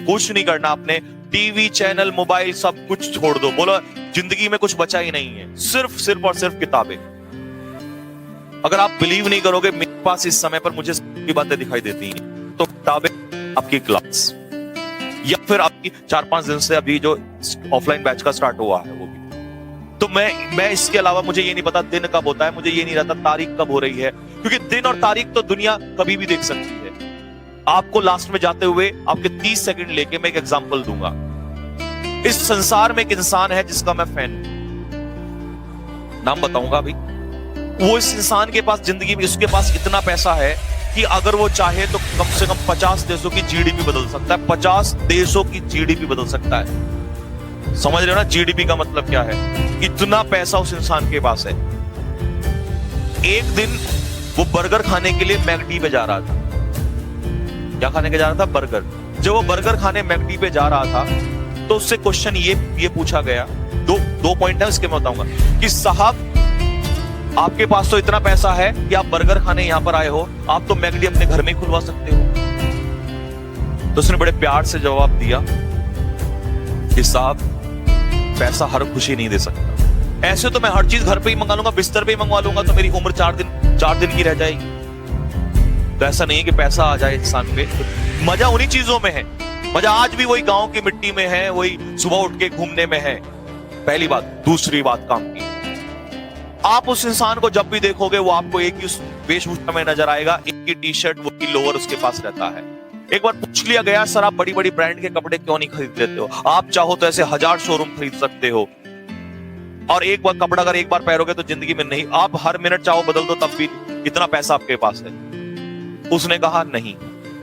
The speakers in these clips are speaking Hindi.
कुछ नहीं करना आपने, टीवी चैनल मोबाइल सब कुछ छोड़ दो। बोलो जिंदगी में कुछ बचा ही नहीं है, सिर्फ और सिर्फ किताबें। अगर आप बिलीव नहीं करोगे, मेरे पास इस समय पर मुझे की बातें दिखाई देती हैं, तो किताबें, आपकी क्लास, या फिर आपकी 4-5 दिन से अभी जो ऑफलाइन बैच का स्टार्ट हुआ है वो भी। तो मैं इसके अलावा मुझे ये नहीं पता दिन कब होता है, मुझे ये नहीं रहता तारीख कब हो रही है, क्योंकि दिन और तारीख तो दुनिया कभी भी देख सकती है। आपको लास्ट में जाते हुए आपके 30 सेकंड लेके मैं एक एग्जांपल दूंगा। इस संसार में एक इंसान है जिसका मैं फैन हूं, नाम बताऊंगा भाई। वो इस इंसान के पास जिंदगी में, उसके पास इतना पैसा है कि अगर वो चाहे तो कम से कम 50 देशों की जीडीपी बदल सकता है। 50 देशों की जीडीपी बदल सकता है। समझ रहे हो ना जीडीपी का मतलब क्या है? इतना पैसा उस इंसान के पास है। एक दिन वो बर्गर खाने के लिए मैकडी पे जा रहा था। क्या खाने के जा रहा था? बर्गर। जब वो बर्गर खाने मैकडी पे जा रहा था तो उससे क्वेश्चन ये पूछा गया, दो पॉइंट है उसके मैं बताऊंगा, कि साहब आपके पास तो इतना पैसा है कि आप बर्गर खाने यहां पर आए हो, आप तो मैकडी अपने घर में ही खुलवा सकते हो। तो उसने बड़े प्यार से जवाब दिया कि साहब पैसा हर खुशी नहीं दे सकता। ऐसे तो मैं हर चीज घर पे ही मंगा लूंगा, बिस्तर पे ही मंगवा लूंगा, तो मेरी उम्र 4 दिन की रह जाएगी। तो ऐसा नहीं है कि पैसा आ जाए इंसान पे। मजा उन्हीं चीजों में है, मजा आज भी वही गांव की मिट्टी में है, वही सुबह उठ के घूमने में है। पहली बात। दूसरी बात काम की, आप उस इंसान को जब भी देखोगे वो आपको एक ही वेशभूषा में नजर आएगा, एक ही टी शर्ट, वो ही लोअर उसके पास रहता है। एक बार पूछ लिया गया, सर आप बड़ी बड़ी ब्रांड के कपड़े क्यों नहीं खरीद लेते हो? आप चाहो तो ऐसे 1000 शोरूम खरीद सकते हो, और एक बार कपड़ा अगर एक बार पहनोगे तो जिंदगी में नहीं, आप हर मिनट चाहो बदल दो तब भी इतना पैसा आपके पास है। उसने कहा नहीं,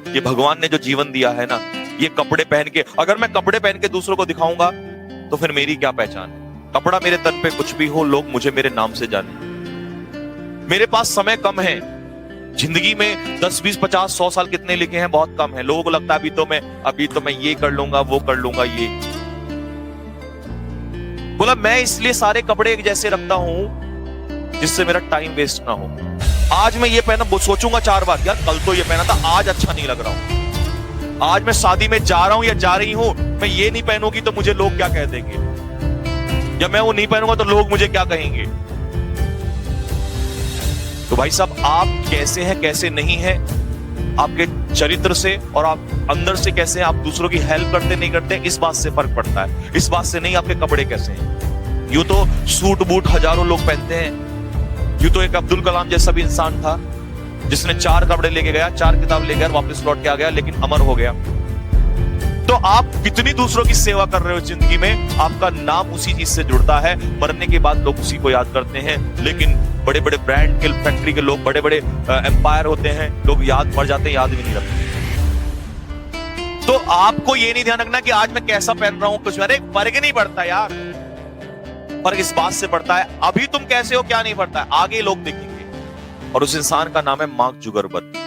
ये भगवान ने जो जीवन दिया है ना, ये कपड़े पहन के, अगर मैं कपड़े पहन के दूसरों को दिखाऊंगा तो फिर मेरी क्या पहचान है? कपड़ा मेरे तन पे कुछ भी हो, लोग मुझे मेरे नाम से जाने। मेरे पास समय कम है जिंदगी में, 10, 20, 50, 100 साल कितने लिखे हैं? बहुत कम है। लोगों को लगता है अभी तो मैं ये कर लूंगा, वो कर लूंगा। ये बोला मैं इसलिए सारे कपड़े एक जैसे रखता हूं जिससे मेरा टाइम वेस्ट ना हो। आज मैं ये पहना, वो सोचूंगा 4 बार, यार कल तो ये पहना था, आज अच्छा नहीं लग रहा हूं। आज मैं शादी में जा रहा हूं या जा रही हूं, मैं ये नहीं पहनूंगी तो मुझे लोग क्या कह देंगे, या मैं वो नहीं पहनूंगा तो लोग मुझे क्या कहेंगे। तो भाई साहब, आप कैसे हैं कैसे नहीं हैं, आपके चरित्र से और आप अंदर से कैसे हैं, आप दूसरों की हेल्प करते नहीं करते, इस बात से फर्क पड़ता है। इस बात से नहीं आपके कपड़े कैसे हैं। यूं तो सूट बूट हजारों लोग पहनते हैं। यूं तो एक अब्दुल कलाम जैसा भी इंसान था जिसने 4 कपड़े लेके गया, 4 किताब लेकर वापस लौट के आ गया, लेकिन अमर हो गया। तो आप कितनी दूसरों की सेवा कर रहे हो जिंदगी में, आपका नाम उसी चीज से जुड़ता है। मरने के बाद लोग उसी को याद करते हैं, लेकिन बड़े बड़े ब्रांड के, फैक्ट्री के लोग, बड़े बड़े एम्पायर होते हैं, लोग याद मर जाते हैं, याद भी नहीं रखते। तो आपको ये नहीं ध्यान रखना कि आज मैं कैसा पहन रहा हूं, कुछ अरे फर्क नहीं पड़ता यार। फर्क इस बात से पड़ता है अभी तुम कैसे हो क्या नहीं पड़ता है, आगे लोग देखेंगे। और उस इंसान का नाम है मार्क जुकरबर्ग।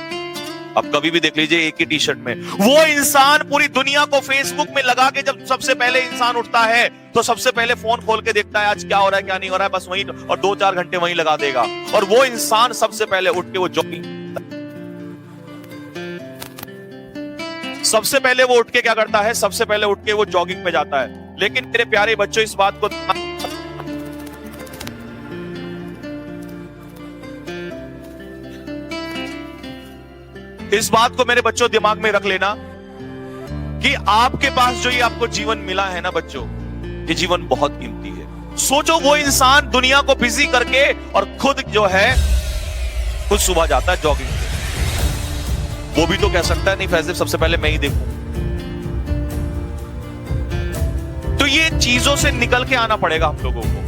अब कभी भी देख लीजिए, एक ही टी शर्ट में वो इंसान पूरी दुनिया को फेसबुक में लगा के, जब सबसे पहले इंसान उठता है तो सबसे पहले फोन खोल के देखता है आज क्या हो रहा है क्या नहीं हो रहा है, बस वहीं, और 2-4 घंटे वहीं लगा देगा। और वो इंसान सबसे पहले उठ के वो जॉगिंग, सबसे पहले वो उठ के क्या करता है, सबसे पहले उठ के वो जॉगिंग पे जाता है। लेकिन मेरे प्यारे बच्चों, इस बात को मेरे बच्चों दिमाग में रख लेना कि आपके पास जो ये आपको जीवन मिला है ना बच्चों, ये जीवन बहुत कीमती है। सोचो वो इंसान दुनिया को बिजी करके और खुद जो है खुद सुबह जाता है जॉगिंग पे। वो भी तो कह सकता है नहीं फैज़ल सबसे पहले मैं ही देखूं। तो ये चीजों से निकल के आना पड़ेगा हम लोगों को।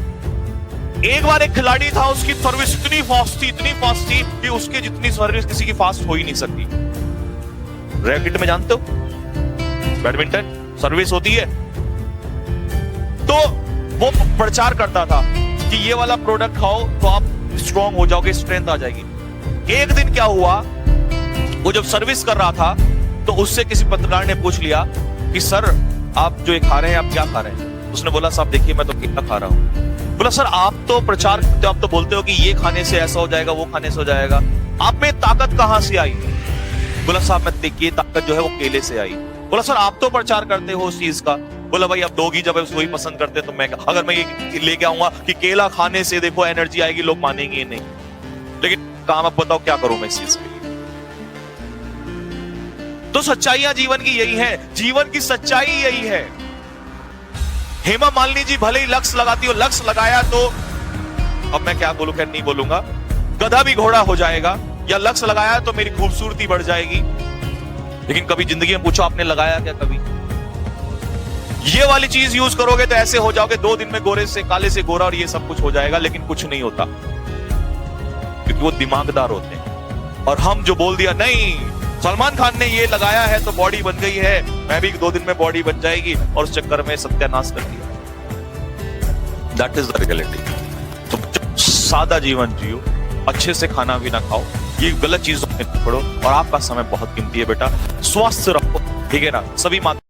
एक बार एक खिलाड़ी था, उसकी सर्विस इतनी फास्ट थी कि उसके जितनी सर्विस किसी की फास्ट हो ही नहीं सकती। रैकेट में जानते हो बैडमिंटन सर्विस होती है, तो वो प्रचार करता था कि ये वाला प्रोडक्ट खाओ तो आप स्ट्रांग हो जाओगे, स्ट्रेंथ आ जाएगी। एक दिन क्या हुआ, वो जब सर्विस कर रहा था तो उससे किसी पत्रकार ने पूछ लिया कि सर आप जो ये खा रहे हैं आप क्या खा रहे हैं? उसने बोला साहब देखिए मैं तो केला खा रहा हूं। बोला सर आप तो प्रचार करते हो, आप तो बोलते हो कि ये खाने से ऐसा हो जाएगा, वो खाने से हो जाएगा, आप में ताकत कहां से आई? बोला साहब मैं ये ताकत जो है वो केले से आई। बोला सर आप तो प्रचार करते हो उस चीज का। बोला भाई अब डॉगी जब वही पसंद करते तो मैं अगर मैं ये लेके आऊंगा कि केला खाने से देखो एनर्जी आएगी, लोग मानेंगे नहीं। लेकिन काम अब बताओ क्या करूं मैं इस चीज के लिए। तो सच्चाइयां जीवन की यही है, जीवन की सच्चाई यही है। हेमा मालिनी जी भले ही लक्ष्य लगाती हो, लक्ष्य लगाया तो अब मैं क्या बोलूं, क्या नहीं बोलूंगा, गधा भी घोड़ा हो जाएगा, या लक्ष्य लगाया तो मेरी खूबसूरती बढ़ जाएगी। लेकिन कभी जिंदगी में पूछो आपने लगाया क्या? कभी ये वाली चीज यूज करोगे तो ऐसे हो जाओगे 2 दिन में गोरे से काले से गोरा और ये सब कुछ हो जाएगा, लेकिन कुछ नहीं होता क्योंकि वो दिमागदार होते हैं। और हम जो बोल दिया नहीं सलमान खान ने ये लगाया है तो बॉडी बन गई है, मैं भी 2 दिन में बॉडी बन जाएगी, और उस चक्कर में सत्यानाश कर दिया। That is the reality. तो सादा जीवन जियो, अच्छे से खाना भी ना खाओ, ये गलत चीजों में पड़ो, और आपका समय बहुत कीमती है बेटा। स्वस्थ रहो, ठीक है ना। सभी माता